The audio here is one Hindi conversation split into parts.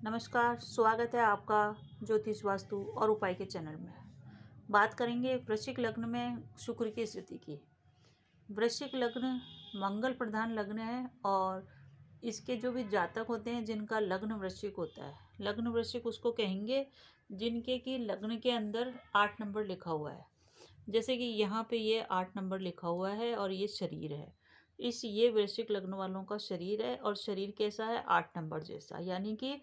नमस्कार, स्वागत है आपका ज्योतिष वास्तु और उपाय के चैनल में। बात करेंगे वृश्चिक लग्न में शुक्र की स्थिति की। वृश्चिक लग्न मंगल प्रधान लग्न है और इसके जो भी जातक होते हैं जिनका लग्न वृश्चिक होता है, लग्न वृश्चिक उसको कहेंगे जिनके की लग्न के अंदर 8 नंबर लिखा हुआ है। जैसे कि यहाँ पे ये 8 नंबर लिखा हुआ है और ये शरीर है। ये वृश्चिक लग्न वालों का शरीर है और शरीर कैसा है, 8 नंबर जैसा, यानी कि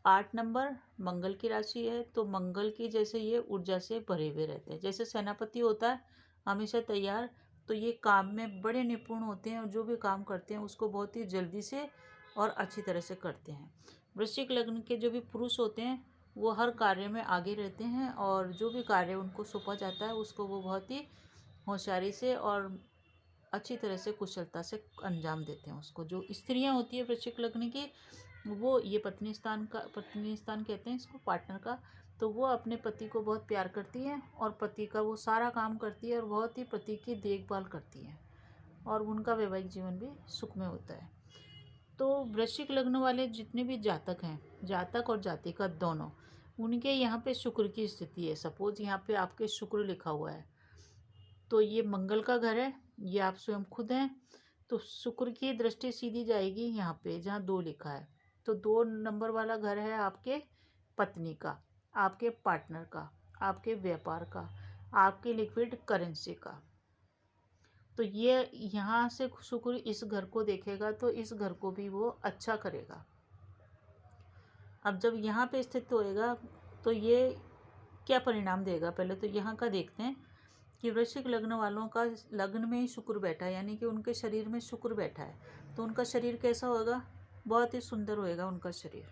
8 नंबर मंगल की राशि है। तो मंगल की जैसे ये ऊर्जा से भरे हुए रहते हैं। जैसे सेनापति होता है हमेशा तैयार, तो ये काम में बड़े निपुण होते हैं और जो भी काम करते हैं उसको बहुत ही जल्दी से और अच्छी तरह से करते हैं। वृश्चिक लग्न के जो भी पुरुष होते हैं वो हर कार्य में आगे रहते हैं और जो भी कार्य उनको सौंपा जाता है उसको वो बहुत ही होशियारी से और अच्छी तरह से कुशलता से अंजाम देते हैं उसको। जो स्त्रियां होती है वृश्चिक लग्न की, वो ये पत्नी स्थान कहते हैं इसको, पार्टनर का। तो वो अपने पति को बहुत प्यार करती हैं और पति का वो सारा काम करती है और बहुत ही पति की देखभाल करती हैं और उनका वैवाहिक जीवन भी सुखमय होता है। तो वृश्चिक लग्न वाले जितने भी जातक हैं, जातक और जातिका दोनों, उनके यहाँ पे शुक्र की स्थिति है। सपोज यहाँ पे आपके शुक्र लिखा हुआ है तो ये मंगल का घर है, ये आप स्वयं खुद हैं। तो शुक्र की दृष्टि सीधी जाएगी यहाँ पे जहाँ 2 लिखा है। तो 2 नंबर वाला घर है आपके पत्नी का, आपके पार्टनर का, आपके व्यापार का, आपके लिक्विड करेंसी का। तो ये यहाँ से शुक्र इस घर को देखेगा तो इस घर को भी वो अच्छा करेगा। अब जब यहाँ पे स्थित होएगा तो ये क्या परिणाम देगा, पहले तो यहाँ का देखते हैं कि वृश्चिक लग्न वालों का लग्न में ही शुक्र बैठा है, यानी कि उनके शरीर में शुक्र बैठा है। तो उनका शरीर कैसा होगा, बहुत ही सुंदर होएगा उनका शरीर,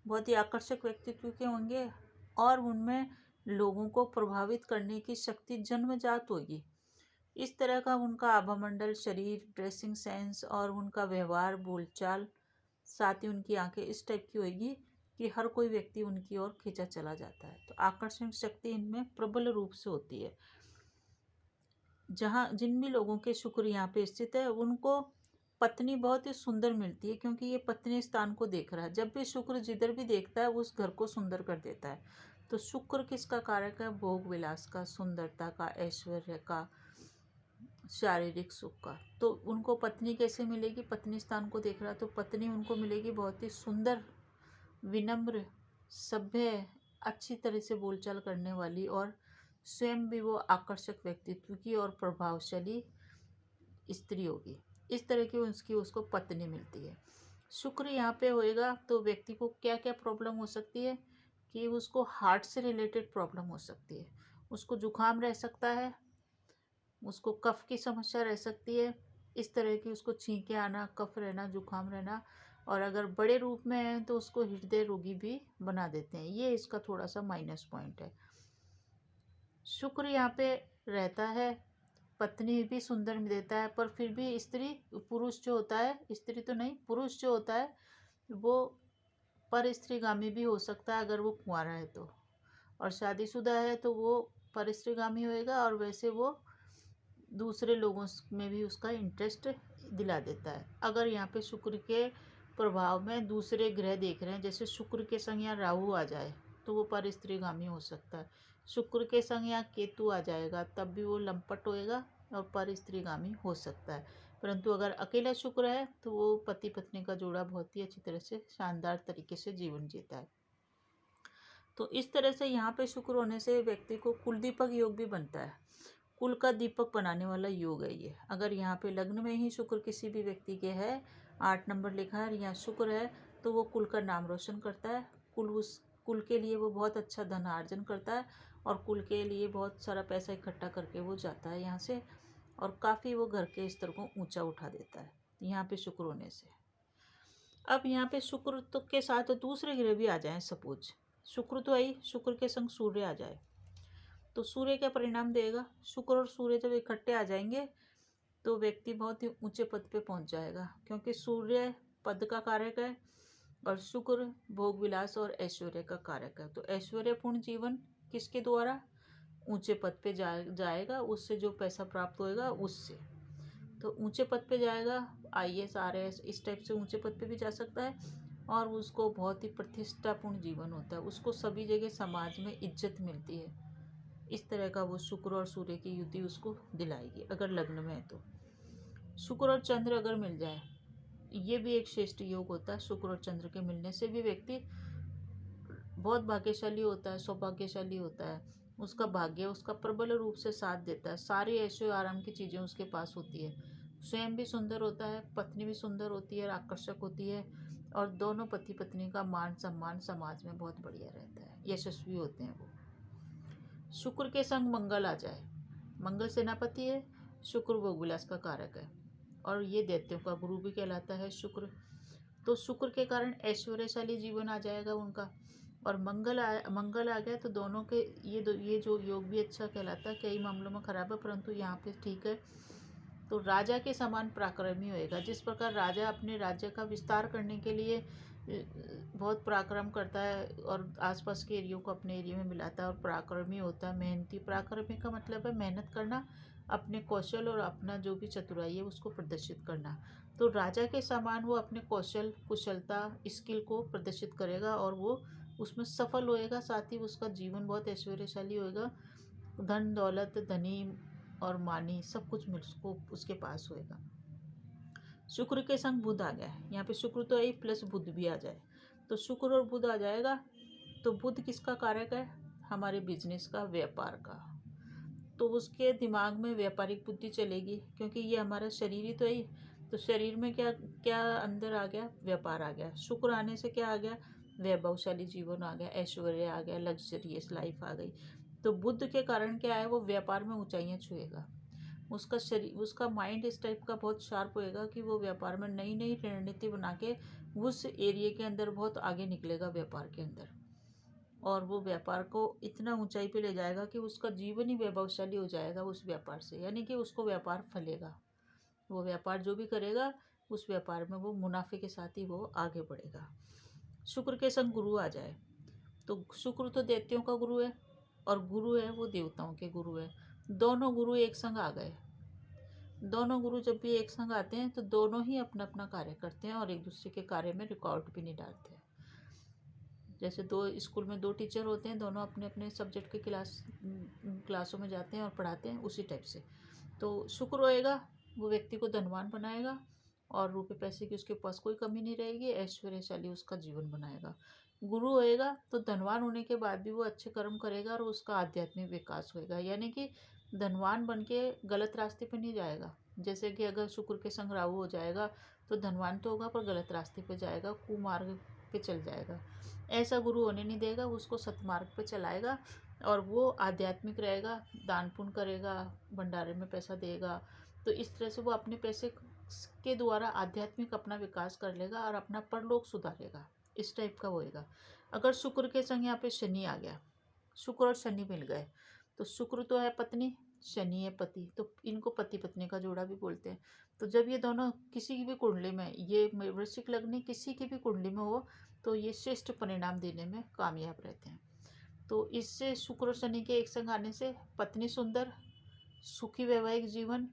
बहुत ही आकर्षक व्यक्तित्व के होंगे और उनमें लोगों को प्रभावित करने की शक्ति जन्मजात होगी। इस तरह का उनका आभामंडल, शरीर, ड्रेसिंग सेंस और उनका व्यवहार, बोलचाल, साथ ही उनकी आंखें इस टाइप की होगी कि हर कोई व्यक्ति उनकी ओर खींचा चला जाता है। तो आकर्षण शक्ति इनमें प्रबल रूप से होती है। जहाँ जिन भी लोगों के शुक्र यहाँ पे स्थित है उनको पत्नी बहुत ही सुंदर मिलती है, क्योंकि ये पत्नी स्थान को देख रहा है। जब भी शुक्र जिधर भी देखता है उस घर को सुंदर कर देता है। तो शुक्र किसका कारक है, भोग विलास का, सुंदरता का, ऐश्वर्य का, शारीरिक सुख का। तो उनको पत्नी कैसे मिलेगी, पत्नी स्थान को देख रहा है तो पत्नी उनको मिलेगी बहुत ही सुंदर, विनम्र, सभ्य, अच्छी तरह से बोलचाल करने वाली और स्वयं भी वो आकर्षक व्यक्तित्व की और प्रभावशाली स्त्री होगी। इस तरह की उसको पत्नी मिलती है। शुक्र यहाँ पे होएगा तो व्यक्ति को क्या क्या प्रॉब्लम हो सकती है कि उसको हार्ट से रिलेटेड प्रॉब्लम हो सकती है, उसको जुकाम रह सकता है, उसको कफ की समस्या रह सकती है। इस तरह की उसको छींके आना, कफ रहना, जुकाम रहना, और अगर बड़े रूप में है तो उसको हृदय रोगी भी बना देते हैं। ये इसका थोड़ा सा माइनस पॉइंट है। शुक्र यहाँ पे रहता है, पत्नी भी सुंदर देता है, पर फिर भी पुरुष जो होता है, स्त्री तो नहीं, पुरुष जो होता है वो पर स्त्रीगामी भी हो सकता है अगर वो कुंवारा है तो, और शादीशुदा है तो वो पर स्त्रीगामी होएगा और वैसे वो दूसरे लोगों में भी उसका इंटरेस्ट दिला देता है। अगर यहाँ पे शुक्र के प्रभाव में दूसरे ग्रह देख रहे हैं, जैसे शुक्र के संग यहाँ राहु आ जाए तो वो पर स्त्रीगामी हो सकता है। शुक्र के संग यहाँ केतु आ जाएगा तब भी वो लंपट होएगा और पर स्त्रीगामी हो सकता है। परंतु अगर अकेला शुक्र है तो वो पति पत्नी का जोड़ा बहुत ही अच्छी तरह से शानदार तरीके से जीवन जीता है। तो इस तरह से यहाँ पे शुक्र होने से व्यक्ति को कुलदीपक योग भी बनता है। कुल का दीपक बनाने वाला योग है ये। अगर यहाँ पे लग्न में ही शुक्र किसी भी व्यक्ति के है, 8 नंबर लिखा है और यहाँ शुक्र है, तो वो कुल का नाम रोशन करता है। उस कुल के लिए वो बहुत अच्छा धन अर्जन करता है और कुल के लिए बहुत सारा पैसा इकट्ठा करके वो जाता है यहाँ से, और काफ़ी वो घर के स्तर को ऊंचा उठा देता है यहाँ पे शुक्र होने से। अब यहाँ पे शुक्र तो के साथ दूसरे ग्रह भी आ जाएं, सपोज शुक्र तो आई, शुक्र के संग सूर्य आ जाए तो सूर्य क्या परिणाम देगा, शुक्र और सूर्य जब इकट्ठे आ जाएंगे तो व्यक्ति बहुत ही ऊंचे पद पे पहुंच जाएगा, क्योंकि सूर्य पद का कारक है और शुक्र भोग विलास और ऐश्वर्य का कारक है। तो ऐश्वर्यपूर्ण जीवन किसके द्वारा, ऊंचे पद पे जाएगा, उससे जो पैसा प्राप्त होएगा उससे। तो ऊंचे पद पे जाएगा, IAS RAS इस टाइप से ऊंचे पद पे भी जा सकता है। और उसको बहुत ही प्रतिष्ठापूर्ण जीवन होता है, उसको सभी जगह समाज में इज्जत मिलती है। इस तरह का वो शुक्र और सूर्य की युति उसको दिलाएगी अगर लग्न में है तो। शुक्र और चंद्र अगर मिल जाए, ये भी एक श्रेष्ठ योग होता है। शुक्र और चंद्र के मिलने से भी व्यक्ति बहुत भाग्यशाली होता है, सौभाग्यशाली होता है। उसका भाग्य उसका प्रबल रूप से साथ देता है, सारी ऐशो आराम की चीज़ें उसके पास होती है। स्वयं भी सुंदर होता है, पत्नी भी सुंदर होती है, आकर्षक होती है, और दोनों पति पत्नी का मान सम्मान समाज में बहुत बढ़िया रहता है, यशस्वी होते हैं वो। शुक्र के संग मंगल आ जाए, मंगल सेनापति है, शुक्र भोग विलास का कारक है, और ये दैत्यों का गुरु भी कहलाता है शुक्र। तो शुक्र के कारण ऐश्वर्यशाली जीवन आ जाएगा उनका। और मंगल आ गया तो दोनों के ये जो योग भी अच्छा कहलाता है। कई मामलों में खराब है परंतु यहाँ पे ठीक है। तो राजा के समान पराक्रमी होएगा। जिस प्रकार राजा अपने राज्य का विस्तार करने के लिए बहुत पराक्रम करता है और आसपास के एरियो को अपने एरिया में मिलाता है और पराक्रमी होता है, मेहनती। पराक्रमी का मतलब है मेहनत करना, अपने कौशल और अपना जो भी चतुराई है उसको प्रदर्शित करना। तो राजा के समान वो अपने कौशल, कुशलता, स्किल को प्रदर्शित करेगा और वो उसमें सफल होएगा। साथ ही उसका जीवन बहुत ऐश्वर्यशाली होएगा। धन दौलत, धनी और मानी सब कुछ उसको उसके पास होएगा। शुक्र के संग बुध आ गया है, यहाँ पे शुक्र तो है प्लस बुध भी आ जाए तो शुक्र और बुध आ जाएगा। तो बुध किसका कारक है? हमारे बिजनेस का, व्यापार का। तो उसके दिमाग में व्यापारिक बुद्धि चलेगी, क्योंकि ये हमारा शरीर ही तो है। तो शरीर में क्या क्या अंदर आ गया? व्यापार आ गया। शुक्र आने से क्या आ गया? वैभवशाली जीवन आ गया, ऐश्वर्य आ गया, लग्जरियस लाइफ आ गई। तो बुद्ध के कारण क्या है? वो व्यापार में ऊंचाइयां छुएगा। उसका शरीर, उसका माइंड इस टाइप का बहुत शार्प होएगा कि वो व्यापार में नई नई रणनीति बना के उस एरिया के अंदर बहुत आगे निकलेगा व्यापार के अंदर। और वो व्यापार को इतना ऊंचाई पे ले जाएगा कि उसका जीवन ही वैभवशाली हो जाएगा उस व्यापार से। यानी कि उसको व्यापार फलेगा। वो व्यापार जो भी करेगा उस व्यापार में वो मुनाफे के साथ ही वो आगे बढ़ेगा। शुक्र के संग गुरु आ जाए तो शुक्र तो दैत्यों का गुरु है और गुरु है वो देवताओं के गुरु है। दोनों गुरु एक संग आ गए। दोनों गुरु जब भी एक संग आते हैं तो दोनों ही अपना अपना कार्य करते हैं और एक दूसरे के कार्य में रुकावट भी नहीं डालते हैं। जैसे दो स्कूल में दो टीचर होते हैं, दोनों अपने अपने सब्जेक्ट के क्लासों में जाते हैं और पढ़ाते हैं, उसी टाइप से। तो शुक्र होएगा वो व्यक्ति को धनवान बनाएगा और रुपए पैसे की उसके पास कोई कमी नहीं रहेगी, ऐश्वर्यशाली उसका जीवन बनाएगा। गुरु होएगा तो धनवान होने के बाद भी वो अच्छे कर्म करेगा और उसका आध्यात्मिक विकास होएगा। यानी कि धनवान बन के गलत रास्ते पे नहीं जाएगा। जैसे कि अगर शुक्र के संग राहु हो जाएगा तो धनवान तो होगा पर गलत रास्ते पे जाएगा, कुमार्ग पे चल जाएगा। ऐसा गुरु होने नहीं देगा, उसको सतमार्ग पे चलाएगा और वो आध्यात्मिक रहेगा, दान पुण्य करेगा, भंडारे में पैसा देगा। तो इस तरह से वो अपने पैसे के द्वारा आध्यात्मिक अपना विकास कर लेगा और अपना परलोक सुधारेगा। इस टाइप का होएगा। अगर शुक्र के संग यहाँ पे शनि आ गया, शुक्र और शनि मिल गए तो शुक्र तो है पत्नी, शनि है पति, तो इनको पति पत्नी का जोड़ा भी बोलते हैं। तो जब ये दोनों किसी की भी कुंडली में, ये वृश्चिक लग्न किसी की भी कुंडली में हो तो ये श्रेष्ठ परिणाम देने में कामयाब रहते हैं। तो इससे शुक्र और शनि के एक संग आने से पत्नी सुंदर, सुखी वैवाहिक जीवन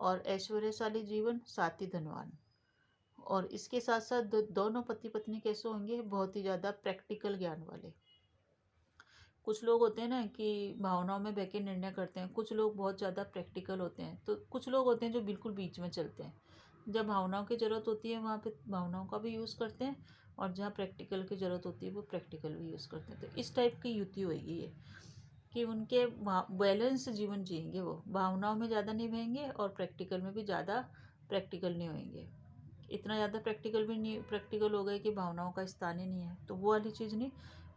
और ऐश्वर्यशाली जीवन, साथ ही धनवान। और इसके साथ साथ दोनों पति पत्नी कैसे होंगे? बहुत ही ज़्यादा प्रैक्टिकल ज्ञान वाले। कुछ लोग होते हैं ना कि भावनाओं में बह के निर्णय करते हैं, कुछ लोग बहुत ज़्यादा प्रैक्टिकल होते हैं, तो कुछ लोग होते हैं जो बिल्कुल बीच में चलते हैं। जब भावनाओं की ज़रूरत होती है वहाँ पे भावनाओं का भी यूज़ करते हैं और जहाँ प्रैक्टिकल की ज़रूरत होती है वो प्रैक्टिकल भी यूज़ करते हैं। तो इस टाइप की युति होगी ये कि उनके बैलेंस जीवन जिएंगे, वो भावनाओं में ज़्यादा नहीं बहेंगे और प्रैक्टिकल में भी ज़्यादा प्रैक्टिकल नहीं होंगे। इतना ज़्यादा प्रैक्टिकल भी नहीं प्रैक्टिकल हो गए कि भावनाओं का स्थान ही नहीं है, तो वो वाली चीज़ नहीं।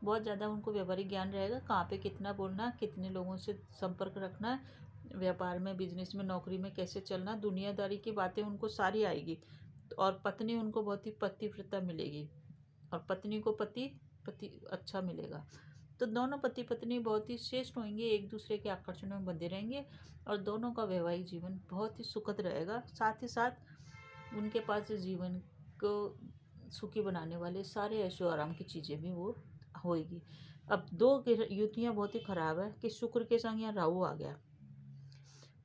बहुत ज़्यादा उनको व्यवहारिक ज्ञान रहेगा, कहाँ पे कितना बोलना, कितने लोगों से संपर्क रखना है, व्यापार में, बिजनेस में, नौकरी में कैसे चलना, दुनियादारी की बातें उनको सारी आएगी। और पत्नी उनको बहुत ही पतिव्रता मिलेगी और पत्नी को पति अच्छा मिलेगा। तो दोनों पति पत्नी बहुत ही श्रेष्ठ होंगे, एक दूसरे के आकर्षण में बंधे रहेंगे और दोनों का वैवाहिक जीवन बहुत ही सुखद रहेगा। साथ ही साथ उनके पास जीवन को सुखी बनाने वाले सारे ऐशो आराम की चीज़ें भी वो होएगी। अब दो युतियाँ बहुत ही खराब है कि शुक्र के संग यहाँ राहु आ गया।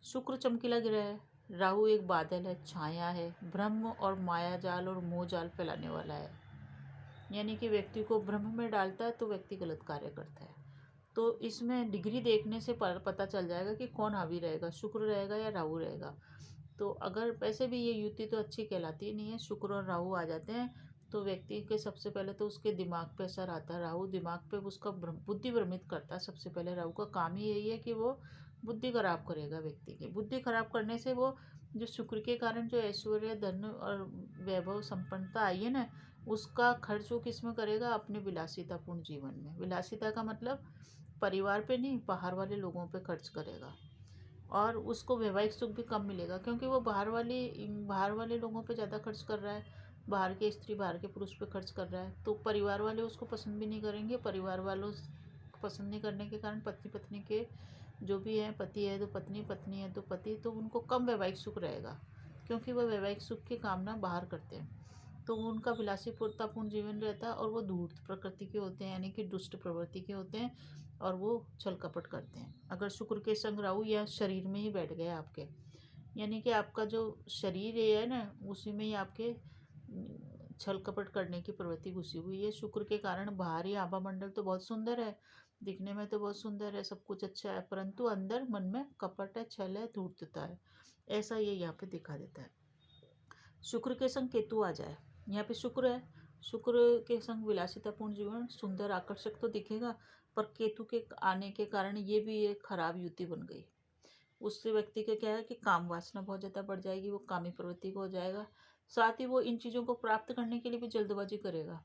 शुक्र चमकीला ग्रह है, राहु एक बादल है, छाया है, भ्रम और माया जाल और मोह जाल फैलाने वाला है। यानी कि व्यक्ति को भ्रम में डालता है, तो व्यक्ति गलत कार्य करता है। तो इसमें डिग्री देखने से पता चल जाएगा कि कौन हावी रहेगा, शुक्र रहेगा या राहु रहेगा। तो अगर वैसे भी ये युति तो अच्छी कहलाती नहीं है, शुक्र और राहु आ जाते हैं तो व्यक्ति के सबसे पहले तो उसके दिमाग पे असर आता है। राहु दिमाग पे उसका बुद्धि भ्रमित करता है। सबसे पहले राहु का काम ही यही है कि वो बुद्धि खराब करेगा व्यक्ति की। बुद्धि खराब करने से वो जो शुक्र के कारण जो ऐश्वर्य, धन और वैभव संपन्नता आई है ना, उसका खर्च वो किस में करेगा? अपने विलासितापूर्ण जीवन में। विलासिता का मतलब परिवार पे नहीं, बाहर वाले लोगों पे खर्च करेगा। और उसको वैवाहिक सुख भी कम मिलेगा, क्योंकि वो बाहर वाले लोगों पे ज़्यादा खर्च कर रहा है। बाहर के स्त्री, बाहर के पुरुष पे खर्च कर रहा है, तो परिवार वाले उसको पसंद भी नहीं करेंगे। परिवार वालों पसंद नहीं करने के कारण पति पत्नी के जो भी हैं, पति है तो पत्नी, पत्नी है तो पति, तो उनको कम वैवाहिक सुख रहेगा, क्योंकि वह वैवाहिक सुख की कामना बाहर करते हैं। तो उनका विलासीपूर्तापूर्ण जीवन रहता है और वो धूर्त प्रकृति के होते हैं, यानी कि दुष्ट प्रवृत्ति के होते हैं, और वो छल कपट करते हैं। अगर शुक्र के संग राहु या शरीर में ही बैठ गए आपके, यानी कि आपका जो शरीर है ना, उसी में ही आपके छल कपट करने की प्रवृत्ति घुसी हुई है। शुक्र के कारण बाहरी आभा मंडल तो बहुत सुंदर है, दिखने में तो बहुत सुंदर है, सब कुछ अच्छा है, परंतु अंदर मन में कपट है, छल है, धूर्तता है। ऐसा ये यहाँ पे दिखा देता है। शुक्र के संग केतु आ जाए, यहाँ पे शुक्र है, शुक्र के संग विलासितापूर्ण जीवन सुंदर आकर्षक तो दिखेगा, पर केतु के आने के कारण ये भी एक खराब युति बन गई। उससे व्यक्ति का क्या है कि काम वासना बहुत ज़्यादा बढ़ जाएगी, वो कामी प्रवृत्ति को हो जाएगा। साथ ही वो इन चीज़ों को प्राप्त करने के लिए भी जल्दबाजी करेगा।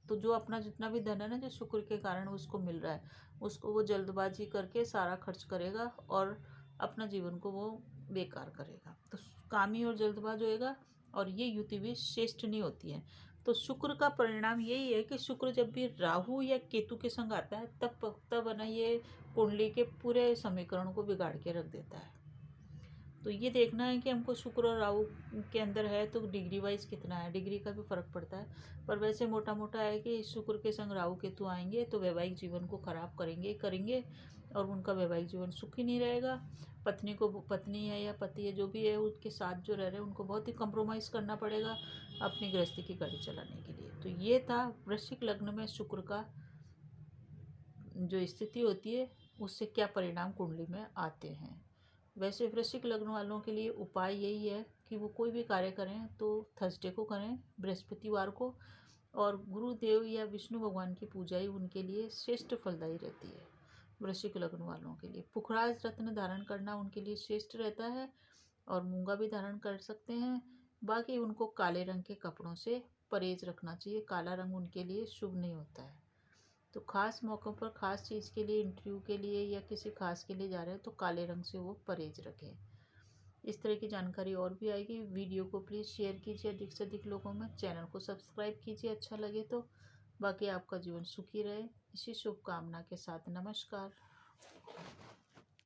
तो जो अपना जितना भी धन है ना, जो शुक्र के कारण उसको मिल रहा है, उसको वो जल्दबाजी करके सारा खर्च करेगा और अपना जीवन को वो बेकार करेगा। तो कामी और जल्दबाज होएगा, और ये युति भी श्रेष्ठ नहीं होती है। तो शुक्र का परिणाम यही है कि शुक्र जब भी राहु या केतु के संग आता है, तब ना ये कुंडली के पूरे समीकरण को बिगाड़ के रख देता है। तो ये देखना है कि हमको शुक्र और राहु के अंदर है तो डिग्री वाइज कितना है, डिग्री का भी फर्क पड़ता है। पर वैसे मोटा मोटा है कि शुक्र के संग राहु केतु आएंगे तो वैवाहिक जीवन को खराब करेंगे और उनका वैवाहिक जीवन सुखी नहीं रहेगा। पत्नी को, पत्नी है या पति है जो भी है, उसके साथ जो रह रहे हैं उनको बहुत ही कंप्रोमाइज़ करना पड़ेगा अपनी गृहस्थी की गाड़ी चलाने के लिए। तो ये था वृश्चिक लग्न में शुक्र का जो स्थिति होती है, उससे क्या परिणाम कुंडली में आते हैं। वैसे वृश्चिक लग्न वालों के लिए उपाय यही है कि वो कोई भी कार्य करें तो थर्सडे को करें, बृहस्पतिवार को, और गुरुदेव या विष्णु भगवान की पूजा ही उनके लिए श्रेष्ठ फलदायी रहती है। वृश्चिक लग्न वालों के लिए पुखराज रत्न धारण करना उनके लिए श्रेष्ठ रहता है, और मूंगा भी धारण कर सकते हैं। बाकी उनको काले रंग के कपड़ों से परहेज रखना चाहिए, काला रंग उनके लिए शुभ नहीं होता है। तो खास मौक़ों पर, खास चीज़ के लिए, इंटरव्यू के लिए या किसी खास के लिए जा रहे हैं तो काले रंग से वो परहेज रखें। इस तरह की जानकारी और भी आएगी। वीडियो को प्लीज़ शेयर कीजिए अधिक से अधिक लोगों में, चैनल को सब्सक्राइब कीजिए अच्छा लगे तो। बाकी आपका जीवन सुखी रहे, इसी शुभकामना के साथ नमस्कार।